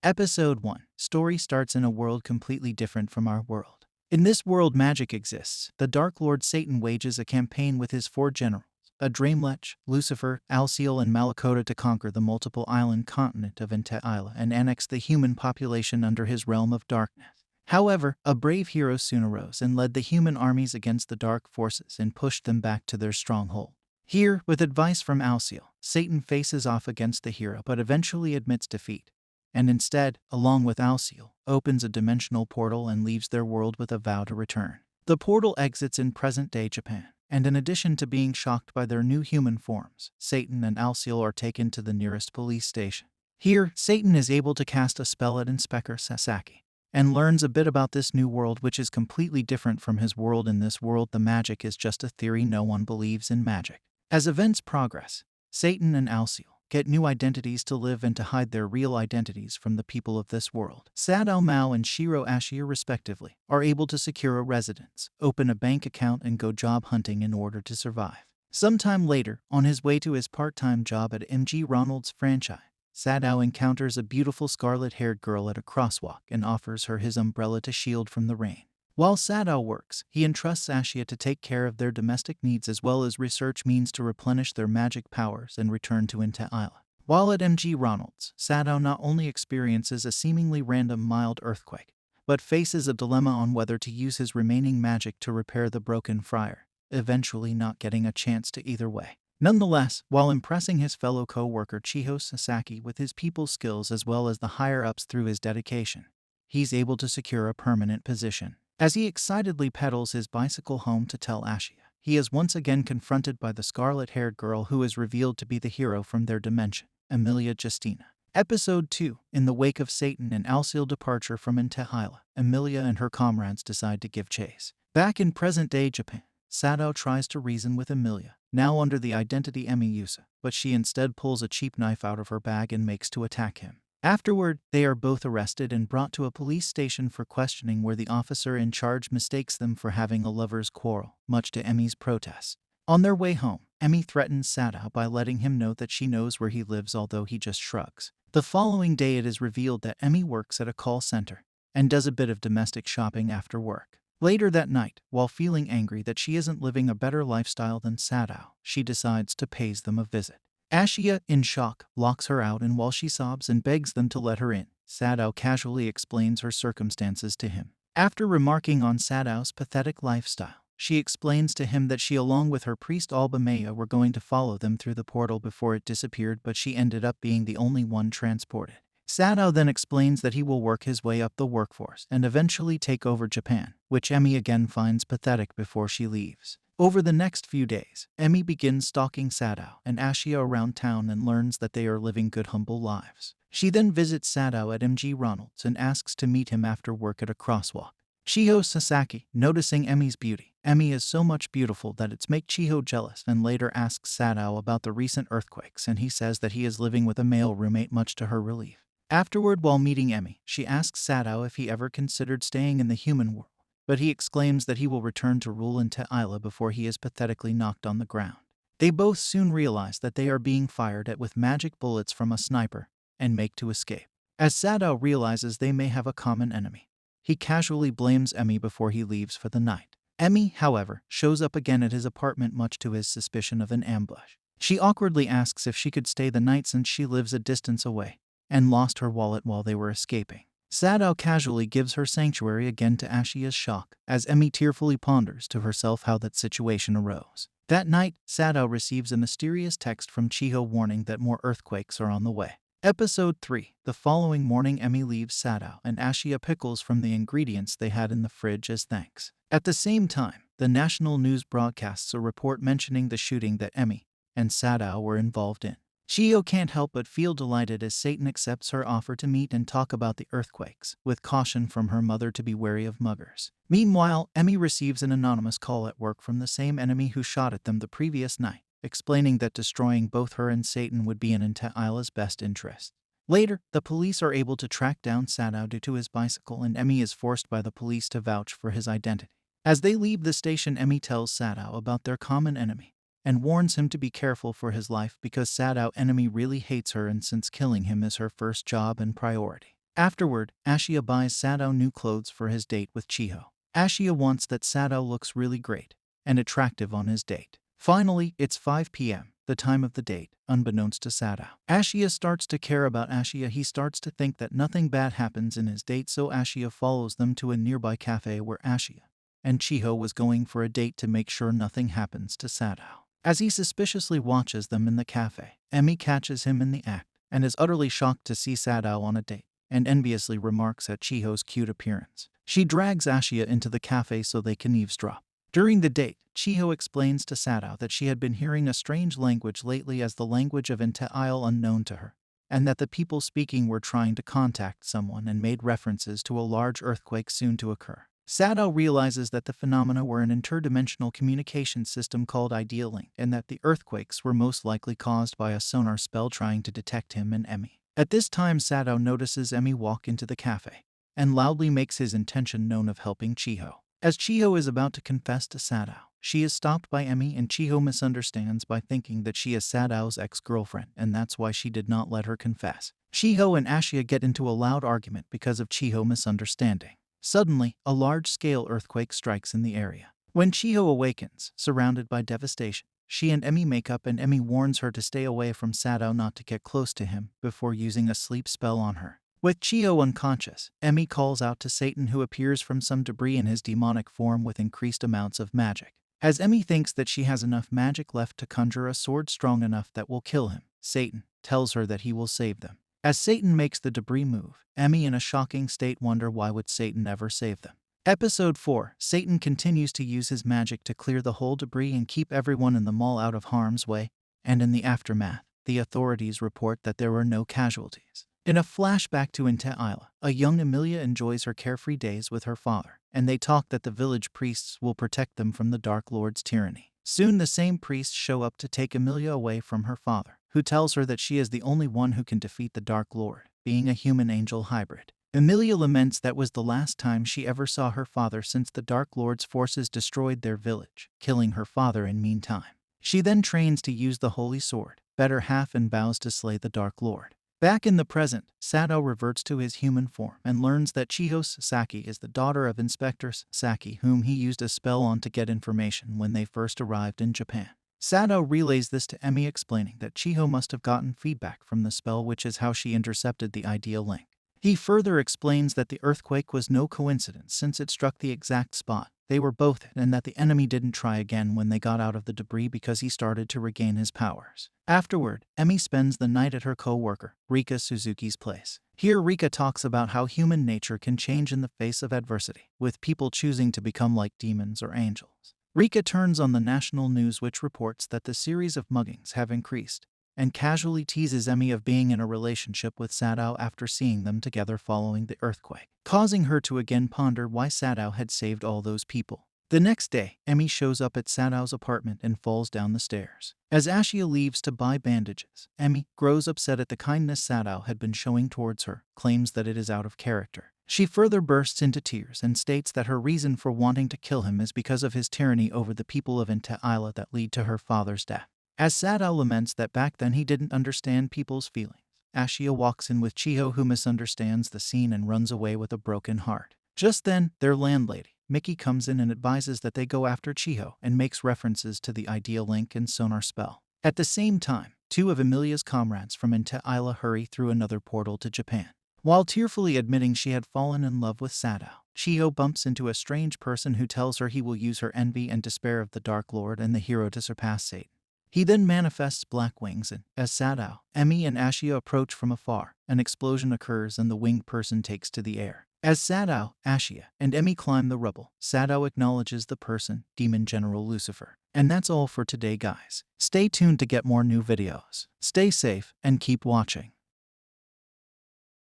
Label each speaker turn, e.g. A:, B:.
A: Episode 1. Story starts in a world completely different from our world. In this world magic exists. The Dark Lord Satan wages a campaign with his 4 generals, Adramlech, Lucifer, Alciel and Malakota to conquer the multiple island continent of Isla and annex the human population under his realm of darkness. However, a brave hero soon arose and led the human armies against the dark forces and pushed them back to their stronghold. Here, with advice from Alciel, Satan faces off against the hero but eventually admits defeat, and instead, along with Alciel, opens a dimensional portal and leaves their world with a vow to return. The portal exits in present-day Japan, and in addition to being shocked by their new human forms, Satan and Alciel are taken to the nearest police station. Here, Satan is able to cast a spell at Inspector Sasaki, and learns a bit about this new world which is completely different from his world. In this world, the magic is just a theory. No one believes in magic. As events progress, Satan and Alciel get new identities to live and to hide their real identities from the people of this world. Sadao Mao and Shiro Ashia, respectively, are able to secure a residence, open a bank account, and go job hunting in order to survive. Sometime later, on his way to his part-time job at MG Ronald's franchise, Sadao encounters a beautiful scarlet-haired girl at a crosswalk and offers her his umbrella to shield from the rain. While Sadao works, he entrusts Ashia to take care of their domestic needs as well as research means to replenish their magic powers and return to Isla. While at MG Ronald's, Sadao not only experiences a seemingly random mild earthquake, but faces a dilemma on whether to use his remaining magic to repair the broken friar, eventually not getting a chance to either way. Nonetheless, while impressing his fellow co-worker Chiho Sasaki with his people skills as well as the higher-ups through his dedication, he's able to secure a permanent position. As he excitedly pedals his bicycle home to tell Ashia, he is once again confronted by the scarlet-haired girl who is revealed to be the hero from their dimension, Emilia Justina. Episode 2. In the wake of Satan and Alciel's departure from Isla, Emilia and her comrades decide to give chase. Back in present-day Japan, Sadao tries to reason with Emilia, now under the identity Emi Yusa, but she instead pulls a cheap knife out of her bag and makes to attack him. Afterward, they are both arrested and brought to a police station for questioning where the officer in charge mistakes them for having a lover's quarrel, much to Emi's protests. On their way home, Emi threatens Sadao by letting him know that she knows where he lives, although he just shrugs. The following day it is revealed that Emi works at a call center and does a bit of domestic shopping after work. Later that night, while feeling angry that she isn't living a better lifestyle than Sadao, she decides to pay them a visit. Ashia, in shock, locks her out, and while she sobs and begs them to let her in, Sadao casually explains her circumstances to him. After remarking on Sadao's pathetic lifestyle, she explains to him that she along with her priest Alba Maya were going to follow them through the portal before it disappeared, but she ended up being the only one transported. Sadao then explains that he will work his way up the workforce and eventually take over Japan, which Emi again finds pathetic before she leaves. Over the next few days, Emi begins stalking Sadao and Ashia around town and learns that they are living good, humble lives. She then visits Sadao at MG Ronald's and asks to meet him after work at a crosswalk. Chiho Sasaki, noticing Emi's beauty, Emi is so much beautiful that it's make Chiho jealous, and later asks Sadao about the recent earthquakes, and he says that he is living with a male roommate, much to her relief. Afterward, while meeting Emi, she asks Sadao if he ever considered staying in the human world, but he exclaims that he will return to rule Isla before he is pathetically knocked on the ground. They both soon realize that they are being fired at with magic bullets from a sniper and make to escape. As Sadao realizes they may have a common enemy, he casually blames Emi before he leaves for the night. Emi, however, shows up again at his apartment, much to his suspicion of an ambush. She awkwardly asks if she could stay the night since she lives a distance away and lost her wallet while they were escaping. Sadao casually gives her sanctuary again to Ashia's shock, as Emi tearfully ponders to herself how that situation arose. That night, Sadao receives a mysterious text from Chiho warning that more earthquakes are on the way. Episode 3. The following morning, Emi leaves Sadao and Ashia pickles from the ingredients they had in the fridge as thanks. At the same time, the national news broadcasts a report mentioning the shooting that Emi and Sadao were involved in. Chiho can't help but feel delighted as Satan accepts her offer to meet and talk about the earthquakes, with caution from her mother to be wary of muggers. Meanwhile, Emi receives an anonymous call at work from the same enemy who shot at them the previous night, explaining that destroying both her and Satan would be in Ila's best interest. Later, the police are able to track down Sadao due to his bicycle, and Emi is forced by the police to vouch for his identity. As they leave the station, Emi tells Sadao about their common enemy and warns him to be careful for his life because Sadao enemy really hates her, and since killing him is her first job and priority. Afterward, Ashia buys Sadao new clothes for his date with Chiho. Ashia wants that Sadao looks really great and attractive on his date. Finally, it's 5 p.m., the time of the date, unbeknownst to Sadao. Ashia starts to care about Ashia. He starts to think that nothing bad happens in his date, so Ashia follows them to a nearby cafe where Ashia and Chiho was going for a date to make sure nothing happens to Sadao. As he suspiciously watches them in the cafe, Emi catches him in the act and is utterly shocked to see Sadao on a date, and enviously remarks at Chiho's cute appearance. She drags Ashia into the cafe so they can eavesdrop. During the date, Chiho explains to Sadao that she had been hearing a strange language lately as the language of Isle unknown to her, and that the people speaking were trying to contact someone and made references to a large earthquake soon to occur. Sadao realizes that the phenomena were an interdimensional communication system called Idealink, and that the earthquakes were most likely caused by a sonar spell trying to detect him and Emi. At this time, Sadao notices Emi walk into the cafe and loudly makes his intention known of helping Chiho. As Chiho is about to confess to Sadao, she is stopped by Emi, and Chiho misunderstands by thinking that she is Sadao's ex-girlfriend, and that's why she did not let her confess. Chiho and Ashia get into a loud argument because of Chiho misunderstanding. Suddenly, a large-scale earthquake strikes in the area. When Chiho awakens, surrounded by devastation, she and Emi make up, and Emi warns her to stay away from Sadao, not to get close to him, before using a sleep spell on her. With Chiho unconscious, Emi calls out to Satan, who appears from some debris in his demonic form with increased amounts of magic. As Emi thinks that she has enough magic left to conjure a sword strong enough that will kill him, Satan tells her that he will save them. As Satan makes the debris move, Emi, in a shocking state, wonder why would Satan ever save them. Episode 4. Satan continues to use his magic to clear the whole debris and keep everyone in the mall out of harm's way, and in the aftermath, the authorities report that there were no casualties. In a flashback to Isla, a young Emilia enjoys her carefree days with her father, and they talk that the village priests will protect them from the Dark Lord's tyranny. Soon the same priests show up to take Emilia away from her father, who tells her that she is the only one who can defeat the Dark Lord, being a human-angel hybrid. Emilia laments that was the last time she ever saw her father since the Dark Lord's forces destroyed their village, killing her father in meantime. She then trains to use the Holy Sword, better half, and vows to slay the Dark Lord. Back in the present, Sadao reverts to his human form and learns that Chiho Sasaki is the daughter of Inspector Sasaki, whom he used a spell on to get information when they first arrived in Japan. Sadao relays this to Emi, explaining that Chiho must have gotten feedback from the spell, which is how she intercepted the ideal link. He further explains that the earthquake was no coincidence since it struck the exact spot they were both in, and that the enemy didn't try again when they got out of the debris because he started to regain his powers. Afterward, Emi spends the night at her co-worker, Rika Suzuki's place. Here, Rika talks about how human nature can change in the face of adversity, with people choosing to become like demons or angels. Rika turns on the national news, which reports that the series of muggings have increased, and casually teases Emi of being in a relationship with Sadao after seeing them together following the earthquake, causing her to again ponder why Sadao had saved all those people. The next day, Emi shows up at Sadao's apartment and falls down the stairs. As Ashia leaves to buy bandages, Emi grows upset at the kindness Sadao had been showing towards her, claims that it is out of character. She further bursts into tears and states that her reason for wanting to kill him is because of his tyranny over the people of Isla that lead to her father's death. As Sadao laments that back then he didn't understand people's feelings, Ashia walks in with Chiho, who misunderstands the scene and runs away with a broken heart. Just then, their landlady, Miki, comes in and advises that they go after Chiho, and makes references to the ideal link and sonar spell. At the same time, two of Emilia's comrades from Isla hurry through another portal to Japan. While tearfully admitting she had fallen in love with Sadao, Chiho bumps into a strange person who tells her he will use her envy and despair of the Dark Lord and the hero to surpass Satan. He then manifests black wings, and, as Sadao, Emi, and Ashia approach from afar, an explosion occurs and the winged person takes to the air. As Sadao, Ashia, and Emi climb the rubble, Sadao acknowledges the person, Demon General Lucifer. And that's all for today, guys. Stay tuned to get more new videos. Stay safe and keep watching.